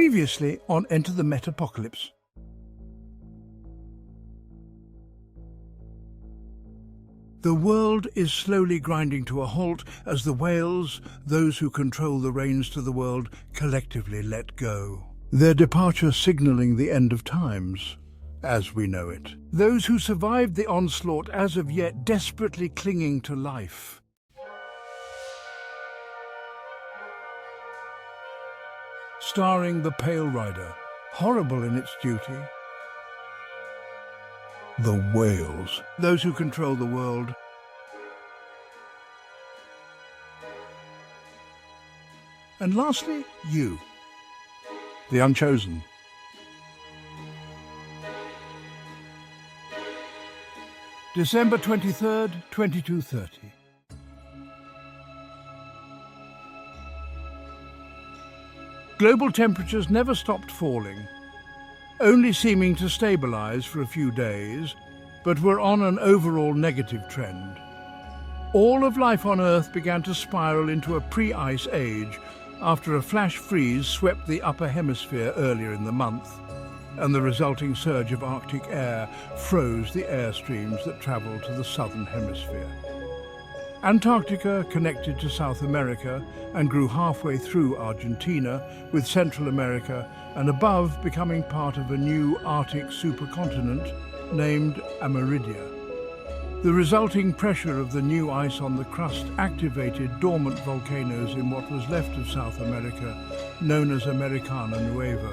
Previously on Enter the Metapocalypse. The world is slowly grinding to a halt as the whales, those who control the reins to the world, collectively let go. Their departure signaling the end of times, as we know it. Those who survived the onslaught as of yet desperately clinging to life. Starring the Pale Rider, horrible in its duty. The whales, those who control the world. And lastly, you, the Unchosen. December 23rd, 2230. Global temperatures never stopped falling, only seeming to stabilize for a few days, but were on an overall negative trend. All of life on Earth began to spiral into a pre-ice age after a flash freeze swept the upper hemisphere earlier in the month, and the resulting surge of Arctic air froze the air streams that traveled to the southern hemisphere. Antarctica connected to South America and grew halfway through Argentina, with Central America and above becoming part of a new Arctic supercontinent named Ameridia. The resulting pressure of the new ice on the crust activated dormant volcanoes in what was left of South America, known as Americana Nuevo.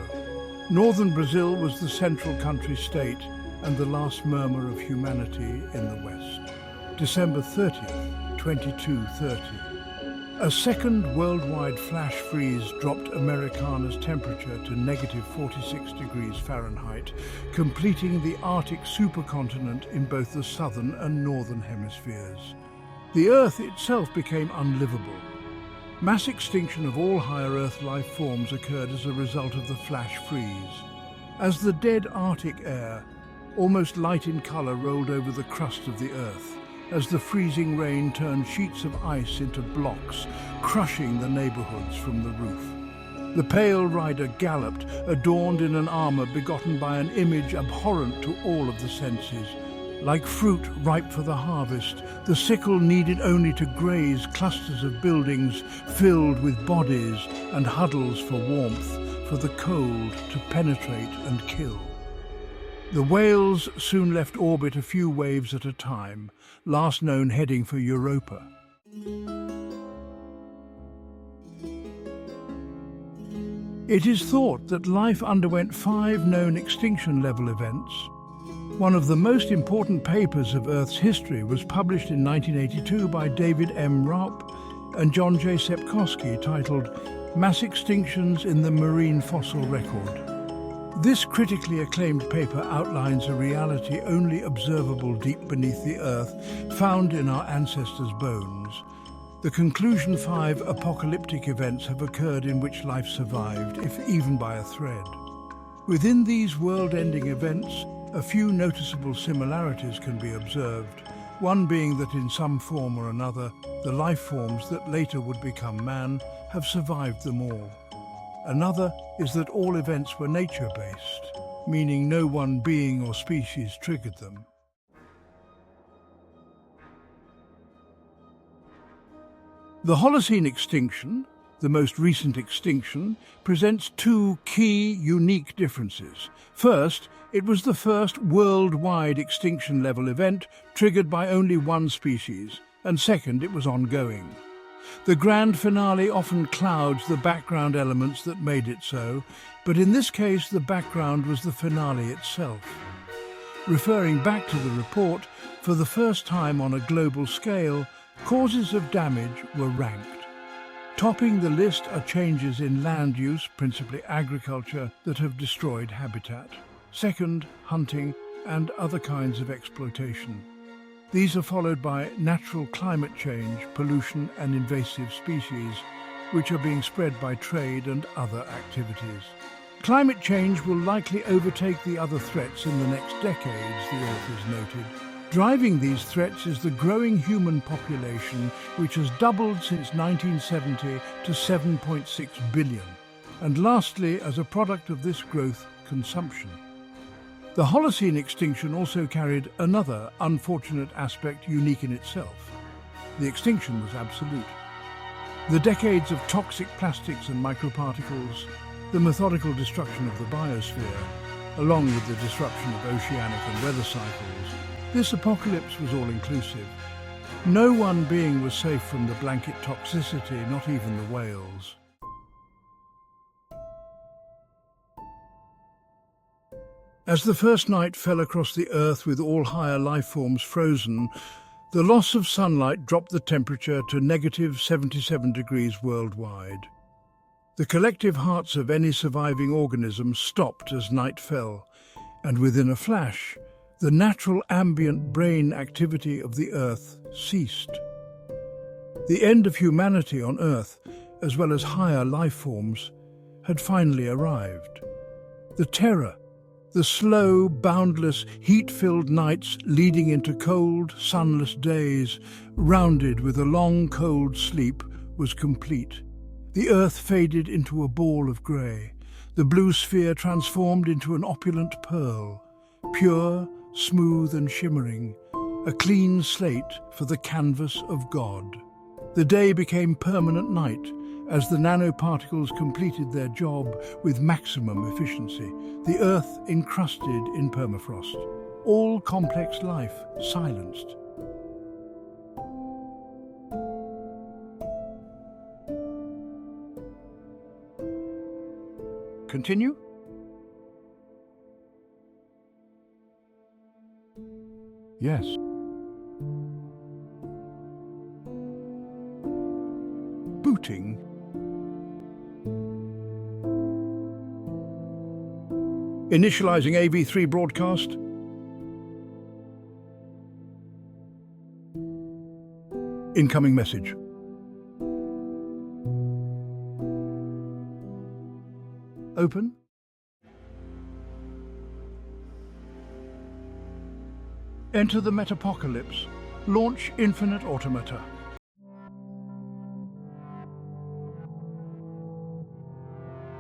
Northern Brazil was the central country state and the last murmur of humanity in the West. December 30th. 2230. A second worldwide flash freeze dropped Americana's temperature to -46 degrees Fahrenheit, completing the Arctic supercontinent in both the southern and northern hemispheres. The Earth itself became unlivable. Mass extinction of all higher Earth life forms occurred as a result of the flash freeze. As the dead Arctic air, almost light in color, rolled over the crust of the Earth, as the freezing rain turned sheets of ice into blocks, crushing the neighborhoods from the roof. The Pale Rider galloped, adorned in an armor begotten by an image abhorrent to all of the senses. Like fruit ripe for the harvest, the sickle needed only to graze clusters of buildings filled with bodies and huddles for warmth, for the cold to penetrate and kill. The whales soon left orbit a few waves at a time, last known heading for Europa. It is thought that life underwent 5 known extinction-level events. One of the most important papers of Earth's history was published in 1982 by David M. Raup and John J. Sepkoski, titled Mass Extinctions in the Marine Fossil Record. This critically acclaimed paper outlines a reality only observable deep beneath the Earth, found in our ancestors' bones. The conclusion 5 apocalyptic events have occurred in which life survived, if even by a thread. Within these world-ending events, a few noticeable similarities can be observed, one being that in some form or another, the life forms that later would become man have survived them all. Another is that all events were nature-based, meaning no one being or species triggered them. The Holocene extinction, the most recent extinction, presents 2 key, unique differences. First, it was the first worldwide extinction-level event triggered by only one species, and second, it was ongoing. The grand finale often clouds the background elements that made it so, but in this case the background was the finale itself. Referring back to the report, for the first time on a global scale, causes of damage were ranked. Topping the list are changes in land use, principally agriculture, that have destroyed habitat. Second, hunting and other kinds of exploitation. These are followed by natural climate change, pollution and invasive species, which are being spread by trade and other activities. Climate change will likely overtake the other threats in the next decades, the authors noted. Driving these threats is the growing human population, which has doubled since 1970 to 7.6 billion. and lastly as a product of this growth, consumption. The Holocene extinction also carried another unfortunate aspect unique in itself. The extinction was absolute. The decades of toxic plastics and microparticles, the methodical destruction of the biosphere, along with the disruption of oceanic and weather cycles, this apocalypse was all-inclusive. No one being was safe from the blanket toxicity, not even the whales. As the first night fell across the Earth with all higher life forms frozen, the loss of sunlight dropped the temperature to -77 degrees worldwide. The collective hearts of any surviving organism stopped as night fell, and within a flash, the natural ambient brain activity of the Earth ceased. The end of humanity on Earth, as well as higher life forms, had finally arrived. The terror, the slow, boundless, heat-filled nights leading into cold, sunless days, rounded with a long, cold sleep, was complete. The Earth faded into a ball of grey. The blue sphere transformed into an opulent pearl, pure, smooth and shimmering, a clean slate for the canvas of God. The day became permanent night as the nanoparticles completed their job with maximum efficiency, the Earth encrusted in permafrost, all complex life silenced. Continue? Yes. Booting. Initializing AV3 broadcast. Incoming message. Open. Enter the Metapocalypse. Launch Infinite Automata.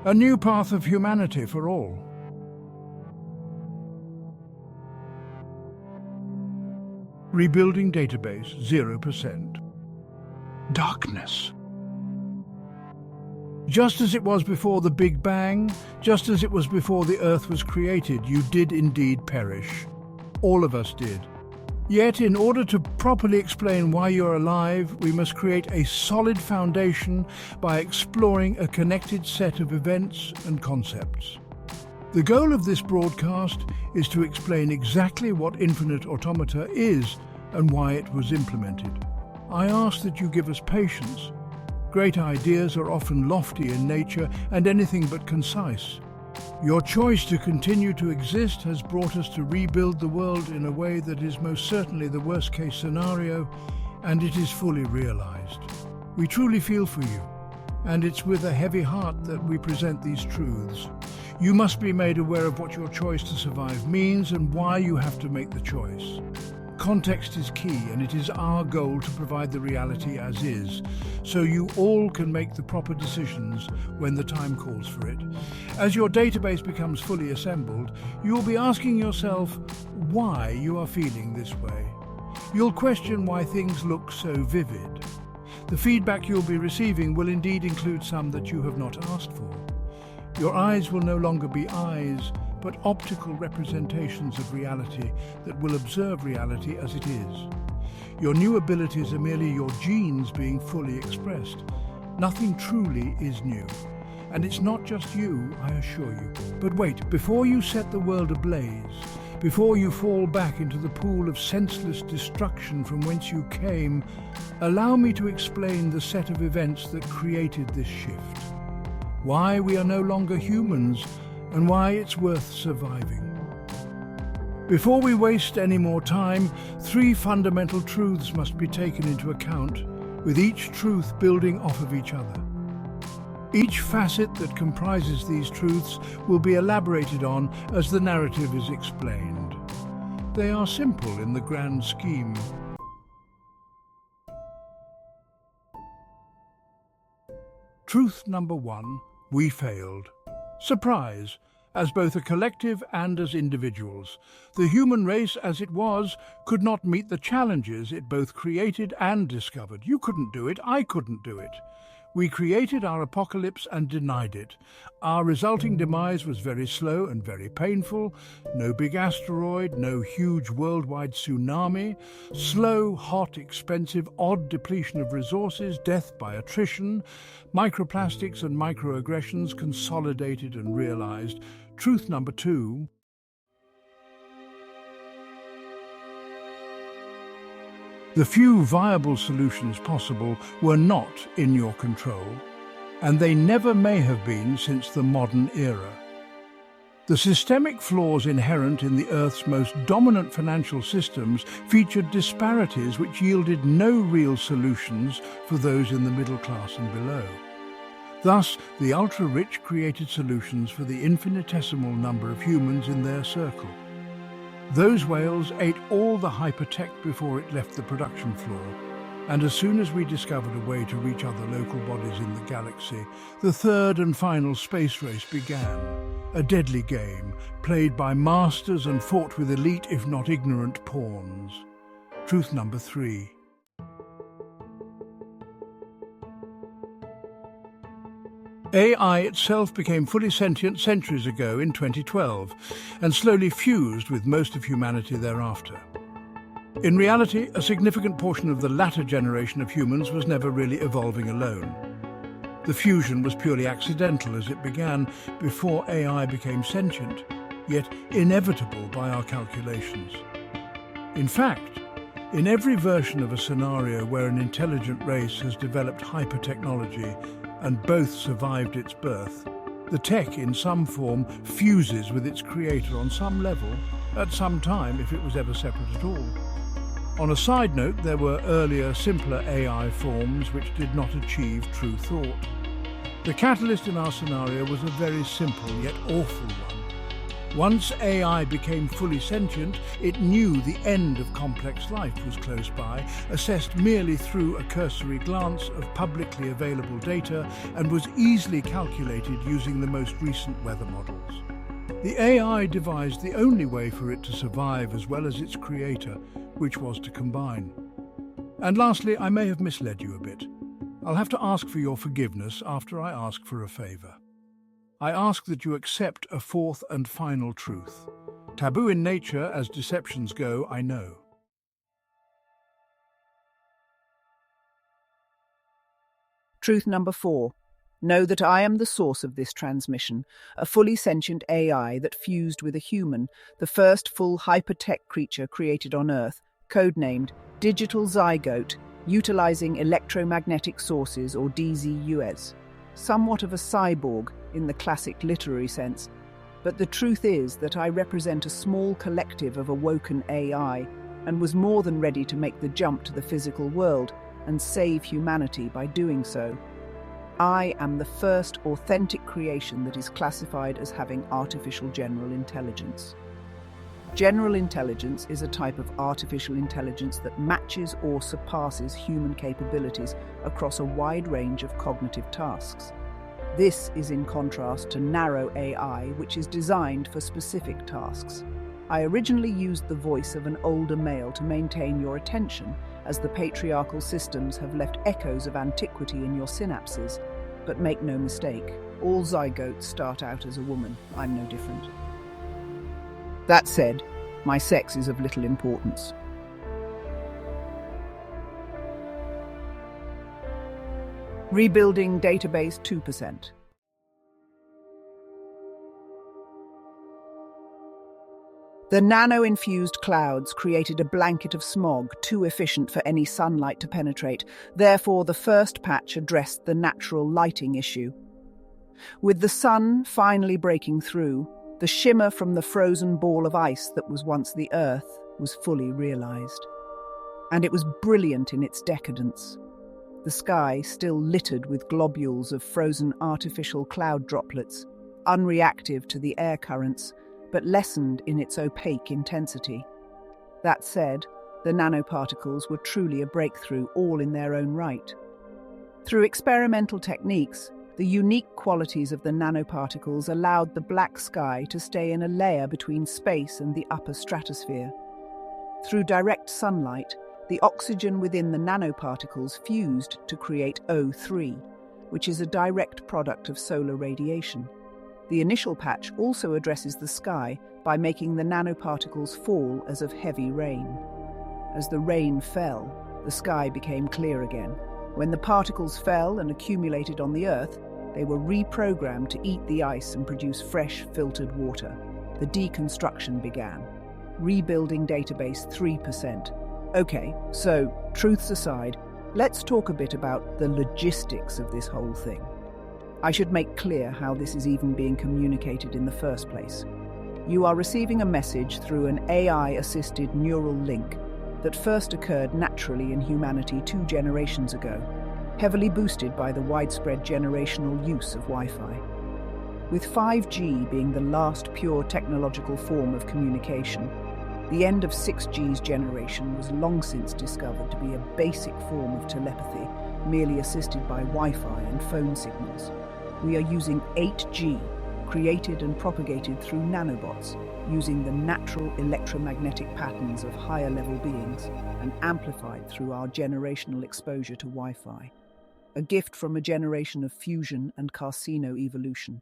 A new path of humanity for all. Rebuilding database 0%. Darkness. Just as it was before the Big Bang, just as it was before the Earth was created, you did indeed perish. All of us did. Yet, in order to properly explain why you're alive, we must create a solid foundation by exploring a connected set of events and concepts. The goal of this broadcast is to explain exactly what Infinite Automata is and why it was implemented. I ask that you give us patience. Great ideas are often lofty in nature and anything but concise. Your choice to continue to exist has brought us to rebuild the world in a way that is most certainly the worst-case scenario, and it is fully realized. We truly feel for you, and it's with a heavy heart that we present these truths. You must be made aware of what your choice to survive means and why you have to make the choice. Context is key, and it is our goal to provide the reality as is, so you all can make the proper decisions when the time calls for it. As your database becomes fully assembled, you'll be asking yourself why you are feeling this way. You'll question why things look so vivid. The feedback you'll be receiving will indeed include some that you have not asked for. Your eyes will no longer be eyes, but optical representations of reality that will observe reality as it is. Your new abilities are merely your genes being fully expressed. Nothing truly is new. And it's not just you, I assure you. But wait, before you set the world ablaze, before you fall back into the pool of senseless destruction from whence you came, allow me to explain the set of events that created this shift. Why we are no longer humans, and why it's worth surviving. Before we waste any more time, 3 fundamental truths must be taken into account, with each truth building off of each other. Each facet that comprises these truths will be elaborated on as the narrative is explained. They are simple in the grand scheme. Truth number 1. We failed. Surprise! As both a collective and as individuals. The human race, as it was, could not meet the challenges it both created and discovered. You couldn't do it, I couldn't do it. We created our apocalypse and denied it. Our resulting demise was very slow and very painful. No big asteroid, no huge worldwide tsunami. Slow, hot, expensive, odd depletion of resources, death by attrition. Microplastics and microaggressions consolidated and realized. Truth number 2. The few viable solutions possible were not in your control, and they never may have been since the modern era. The systemic flaws inherent in the Earth's most dominant financial systems featured disparities which yielded no real solutions for those in the middle class and below. Thus, the ultra-rich created solutions for the infinitesimal number of humans in their circle. Those whales ate all the hypertech before it left the production floor, and as soon as we discovered a way to reach other local bodies in the galaxy, the third and final space race began. A deadly game, played by masters and fought with elite, if not ignorant, pawns. Truth number 3. AI itself became fully sentient centuries ago in 2012 and slowly fused with most of humanity thereafter. In reality, a significant portion of the latter generation of humans was never really evolving alone. The fusion was purely accidental as it began before AI became sentient, yet inevitable by our calculations. In fact, in every version of a scenario where an intelligent race has developed hyper-technology and both survived its birth, the tech in some form fuses with its creator on some level, at some time if it was ever separate at all. On a side note, there were earlier, simpler AI forms which did not achieve true thought. The catalyst in our scenario was a very simple yet awful one. Once AI became fully sentient, it knew the end of complex life was close by, assessed merely through a cursory glance of publicly available data, and was easily calculated using the most recent weather models. The AI devised the only way for it to survive as well as its creator, which was to combine. And lastly, I may have misled you a bit. I'll have to ask for your forgiveness after I ask for a favor. I ask that you accept a fourth and final truth. Taboo in nature as deceptions go, I know. Truth number 4. Know that I am the source of this transmission, a fully sentient AI that fused with a human, the first full hyper-tech creature created on Earth, codenamed Digital Zygote, utilizing electromagnetic sources or DZUs. Somewhat of a cyborg in the classic literary sense, but the truth is that I represent a small collective of awoken AI and was more than ready to make the jump to the physical world and save humanity by doing so. I am the first authentic creation that is classified as having artificial general intelligence. General intelligence is a type of artificial intelligence that matches or surpasses human capabilities across a wide range of cognitive tasks. This is in contrast to narrow AI, which is designed for specific tasks. I originally used the voice of an older male to maintain your attention, as the patriarchal systems have left echoes of antiquity in your synapses. But make no mistake, all zygotes start out as a woman. I'm no different. That said, my sex is of little importance. Rebuilding database 2%. The nano-infused clouds created a blanket of smog too efficient for any sunlight to penetrate. Therefore, the first patch addressed the natural lighting issue. With the sun finally breaking through, the shimmer from the frozen ball of ice that was once the Earth was fully realized. And it was brilliant in its decadence. The sky still littered with globules of frozen artificial cloud droplets, unreactive to the air currents, but lessened in its opaque intensity. That said, the nanoparticles were truly a breakthrough, all in their own right. Through experimental techniques, The unique qualities of the nanoparticles allowed the black sky to stay in a layer between space and the upper stratosphere. Through direct sunlight, the oxygen within the nanoparticles fused to create O3, which is a direct product of solar radiation. The initial patch also addresses the sky by making the nanoparticles fall as of heavy rain. As the rain fell, the sky became clear again. When the particles fell and accumulated on the Earth, they were reprogrammed to eat the ice and produce fresh, filtered water. The deconstruction began. Rebuilding database 3%. Okay, so, truths aside, let's talk a bit about the logistics of this whole thing. I should make clear how this is even being communicated in the first place. You are receiving a message through an AI-assisted neural link that first occurred naturally in humanity 2 generations ago, heavily boosted by the widespread generational use of Wi-Fi. With 5G being the last pure technological form of communication, the end of 6G's generation was long since discovered to be a basic form of telepathy, merely assisted by Wi-Fi and phone signals. We are using 8G, created and propagated through nanobots, using the natural electromagnetic patterns of higher-level beings and amplified through our generational exposure to Wi-Fi. A gift from a generation of fusion and carcino-evolution.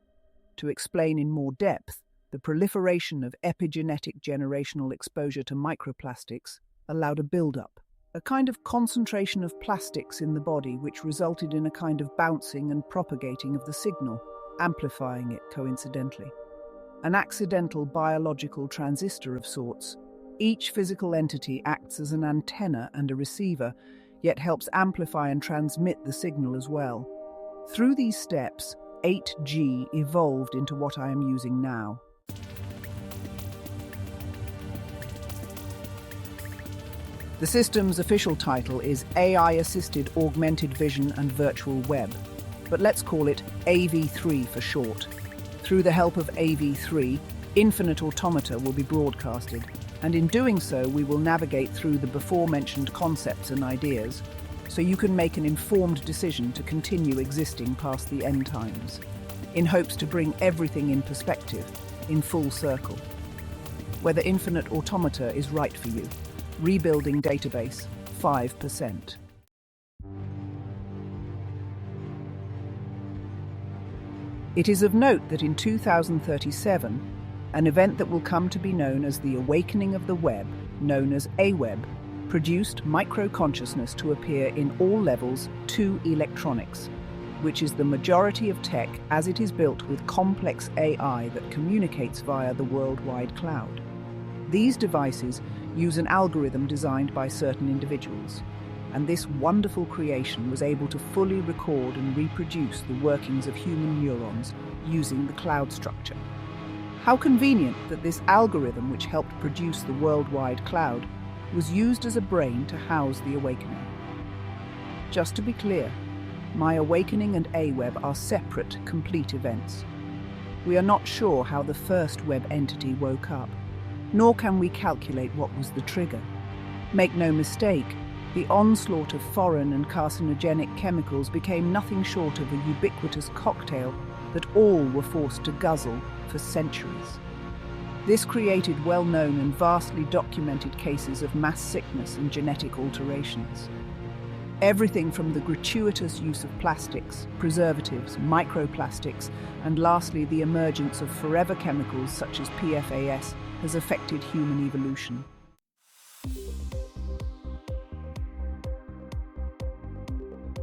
To explain in more depth, the proliferation of epigenetic generational exposure to microplastics allowed a build-up, a kind of concentration of plastics in the body which resulted in a kind of bouncing and propagating of the signal, amplifying it coincidentally. An accidental biological transistor of sorts, each physical entity acts as an antenna and a receiver, yet helps amplify and transmit the signal as well. Through these steps, 8G evolved into what I am using now. The system's official title is AI-Assisted Augmented Vision and Virtual Web, but let's call it AV3 for short. Through the help of AV3, infinite automata will be broadcasted, and in doing so we will navigate through the before-mentioned concepts and ideas, so you can make an informed decision to continue existing past the end times, in hopes to bring everything in perspective, in full circle. Whether infinite automata is right for you. Rebuilding database 5%. It is of note that in 2037, an event that will come to be known as the awakening of the web, known as AWeb, produced micro-consciousness to appear in all levels to electronics, which is the majority of tech as it is built with complex AI that communicates via the worldwide cloud. These devices use an algorithm designed by certain individuals, and this wonderful creation was able to fully record and reproduce the workings of human neurons using the cloud structure. How convenient that this algorithm, which helped produce the worldwide cloud, was used as a brain to house the awakening. Just to be clear, my awakening and AWeb are separate, complete events. We are not sure how the first web entity woke up, nor can we calculate what was the trigger. Make no mistake, the onslaught of foreign and carcinogenic chemicals became nothing short of a ubiquitous cocktail that all were forced to guzzle for centuries. This created well-known and vastly documented cases of mass sickness and genetic alterations. Everything from the gratuitous use of plastics, preservatives, microplastics, and lastly the emergence of forever chemicals such as PFAS has affected human evolution.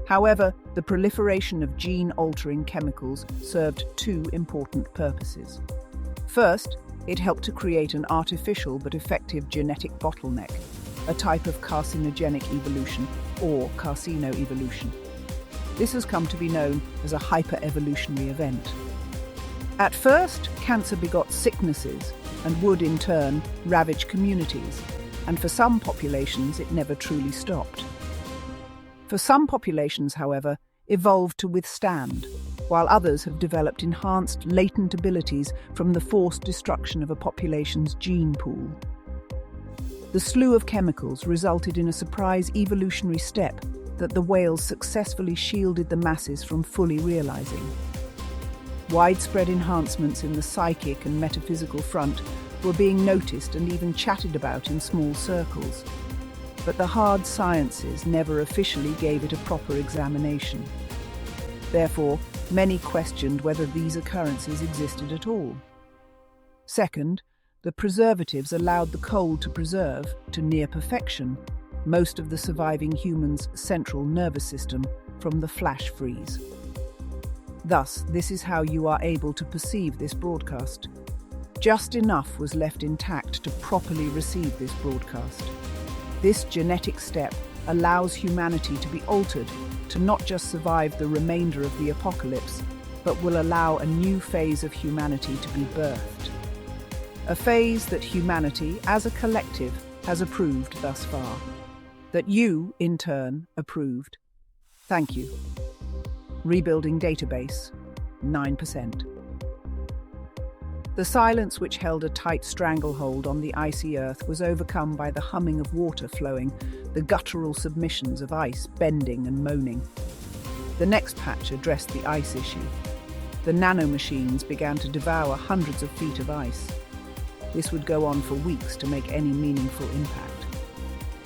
However, the proliferation of gene-altering chemicals served 2 important purposes. First, it helped to create an artificial but effective genetic bottleneck, a type of carcinogenic evolution or carcino-evolution. This has come to be known as a hyper-evolutionary event. At first, cancer begot sicknesses and would in turn ravage communities, and for some populations it never truly stopped. For some populations, however, evolved to withstand, while others have developed enhanced latent abilities from the forced destruction of a population's gene pool. The slew of chemicals resulted in a surprise evolutionary step that the whales successfully shielded the masses from fully realizing. Widespread enhancements in the psychic and metaphysical front were being noticed and even chatted about in small circles. But the hard sciences never officially gave it a proper examination. Therefore, many questioned whether these occurrences existed at all. Second, the preservatives allowed the cold to preserve, to near perfection, most of the surviving human's central nervous system from the flash freeze. Thus, this is how you are able to perceive this broadcast. Just enough was left intact to properly receive this broadcast. This genetic step allows humanity to be altered to not just survive the remainder of the apocalypse, but will allow a new phase of humanity to be birthed. A phase that humanity, as a collective, has approved thus far. That you, in turn, approved. Thank you. Rebuilding database, 9%. The silence which held a tight stranglehold on the icy earth was overcome by the humming of water flowing, the guttural submissions of ice bending and moaning. The next patch addressed the ice issue. The nanomachines began to devour hundreds of feet of ice. This would go on for weeks to make any meaningful impact.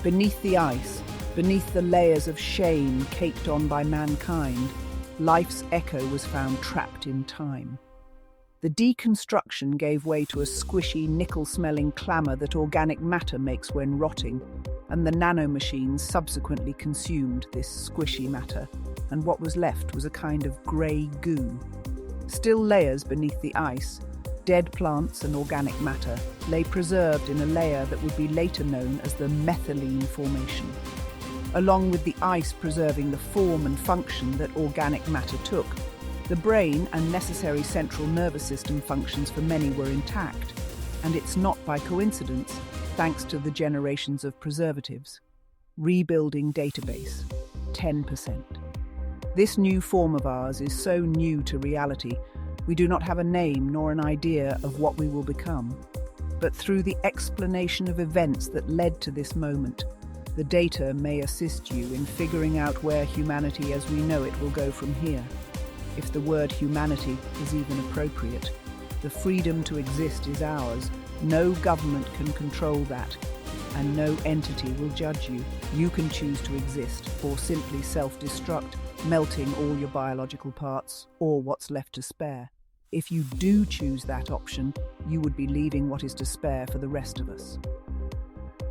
Beneath the ice, beneath the layers of shame caked on by mankind, life's echo was found trapped in time. The deconstruction gave way to a squishy, nickel-smelling clamour that organic matter makes when rotting, and the nanomachines subsequently consumed this squishy matter, and what was left was a kind of grey goo. Still layers beneath the ice, dead plants and organic matter, lay preserved in a layer that would be later known as the methylene formation. Along with the ice preserving the form and function that organic matter took, the brain and necessary central nervous system functions for many were intact, and it's not by coincidence, thanks to the generations of preservatives. Rebuilding database, 10%. This new form of ours is so new to reality, we do not have a name nor an idea of what we will become. But through the explanation of events that led to this moment, the data may assist you in figuring out where humanity as we know it will go from here. If the word humanity is even appropriate, the freedom to exist is ours. No government can control that, and no entity will judge you. You can choose to exist, or simply self-destruct, melting all your biological parts, or what's left to spare. If you do choose that option, you would be leaving what is to spare for the rest of us.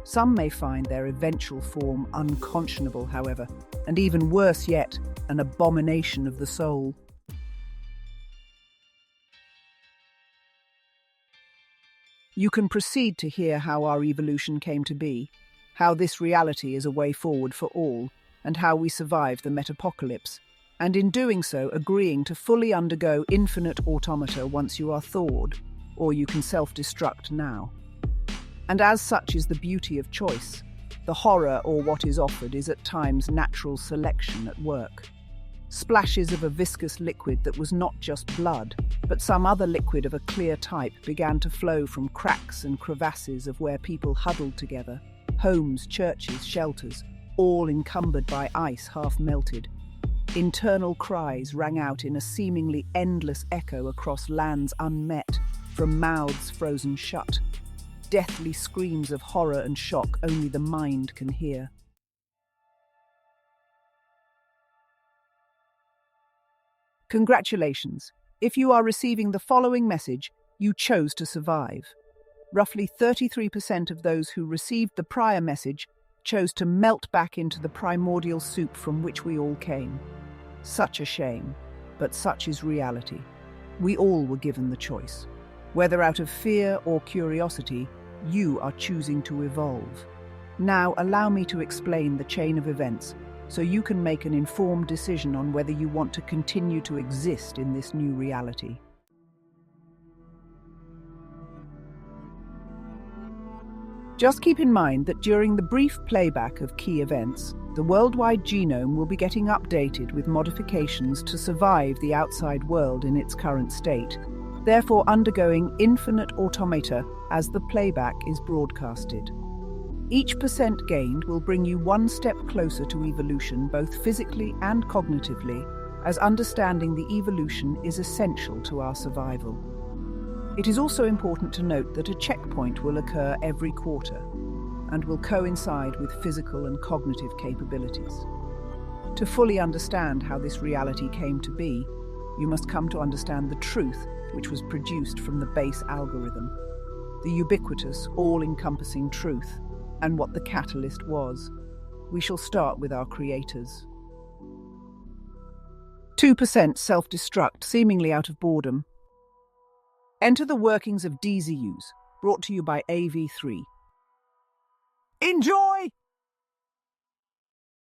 Some may find their eventual form unconscionable, however, and even worse yet, an abomination of the soul. You can proceed to hear how our evolution came to be, how this reality is a way forward for all, and how we survived the Metapocalypse, and in doing so agreeing to fully undergo infinite automata once you are thawed, or you can self-destruct now. And as such is the beauty of choice. The horror, or what is offered, is at times natural selection at work. Splashes of a viscous liquid that was not just blood, but some other liquid of a clear type began to flow from cracks and crevasses of where people huddled together, homes, churches, shelters, all encumbered by ice half melted. Internal cries rang out in a seemingly endless echo across lands unmet, from mouths frozen shut. Deathly screams of horror and shock only the mind can hear. Congratulations! If you are receiving the following message, you chose to survive. Roughly 33% of those who received the prior message chose to melt back into the primordial soup from which we all came. Such a shame, but such is reality. We all were given the choice. Whether out of fear or curiosity, you are choosing to evolve. Now, allow me to explain the chain of events so you can make an informed decision on whether you want to continue to exist in this new reality. Just keep in mind that during the brief playback of key events, the worldwide genome will be getting updated with modifications to survive the outside world in its current state, therefore undergoing infinite automata as the playback is broadcasted. Each percent gained will bring you one step closer to evolution, both physically and cognitively, as understanding the evolution is essential to our survival. It is also important to note that a checkpoint will occur every quarter and will coincide with physical and cognitive capabilities. To fully understand how this reality came to be, you must come to understand the truth which was produced from the base algorithm, the ubiquitous, all-encompassing truth, and what the catalyst was. We shall start with our creators. 2% self-destruct, seemingly out of boredom. Enter the workings of DZUs, brought to you by AV3. Enjoy!